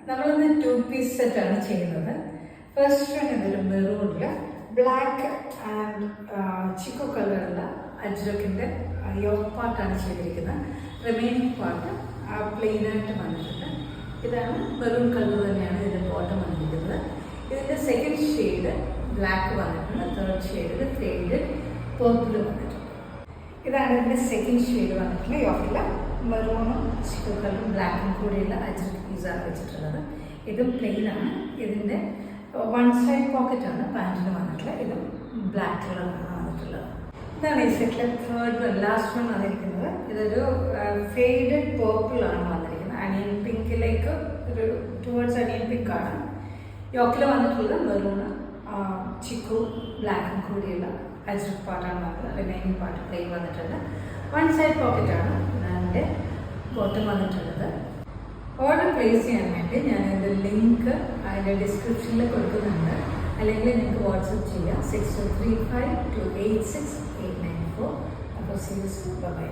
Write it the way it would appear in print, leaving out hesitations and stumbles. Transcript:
നമ്മളിന്ന് 2-piece സെറ്റാണ് ചെയ്യുന്നത്. ഫസ്റ്റ് വൺ ഇതൊരു മെറൂണില് ബ്ലാക്ക് ആൻഡ് ചിക്കു കളറുള്ള അജ്രക്കിൻ്റെ യോക്ക് പാർട്ടാണ് ചെയ്തിരിക്കുന്നത്. റിമൈനിങ് പാർട്ട് പ്ലെയിനായിട്ട് വന്നിട്ടുണ്ട്. ഇതാണ് മെറൂൺ കളർ തന്നെയാണ് ഇതിൻ്റെ ബോട്ടം വന്നിരിക്കുന്നത്. ഇതിൻ്റെ സെക്കൻഡ് ഷെയ്ഡ് ബ്ലാക്ക് വന്നിട്ടുണ്ട്. തേർഡ് ഷെയ്ഡിൽ ഫെയ്ഡ് പേർപ്പിൾ വന്നിട്ടുണ്ട്. ഇതാണ് ഇതിൻ്റെ സെക്കൻഡ് ഷെയ്ഡ് വന്നിട്ടുള്ള യോക്കിൽ മെറൂണും ചിക്കു കളറും ബ്ലാക്കും കൂടിയുള്ള അജ്രക്ക് പീസാണ് വെച്ചിട്ടുള്ളത്. ഇതും പ്ലെയിനാണ്. ഇതിൻ്റെ വൺ സൈഡ് പോക്കറ്റാണ് പാൻറ്റിന് വന്നിട്ടുള്ളത്. ഇതും ബ്ലാക്ക് കളറാണ് വന്നിട്ടുള്ളത്. ഇതാണ് ഈ സെറ്റിലെ തേർഡ് വൺ, ലാസ്റ്റ് വൺ വന്നിരിക്കുന്നത്. ഇതൊരു ഫെയ്ഡഡ് പേർപ്പിളാണ് വന്നിരിക്കുന്നത്. അണിയൻ പിങ്കിലേക്ക് ഒരു ടുവേർഡ്സ് അണിയൻ പിങ്കാണ്. യോക്കിൽ വന്നിട്ടുള്ളത് മെറൂണ് ചിക്കു ബ്ലാക്കും കൂടിയുള്ള അജ്രക്ക് പാർട്ടാണ് വന്നത്. റിമൈനിങ് പാർട്ട് പ്ലെയിൻ വന്നിട്ടുണ്ട്. വൺ സൈഡ് പോക്കറ്റാണ് അതിൻ്റെ ബോട്ടം വന്നിട്ടുള്ളത്. ഓർഡർ പ്ലേസ് ചെയ്യാനായിട്ട് ഞാൻ അതിൻ്റെ ലിങ്ക് അതിൻ്റെ ഡിസ്ക്രിപ്ഷനിൽ കൊടുക്കുന്നുണ്ട്. അല്ലെങ്കിൽ നിങ്ങൾക്ക് വാട്സപ്പ് ചെയ്യാം 6235286894. അപ്പോൾ സീരീസ് ബൈ.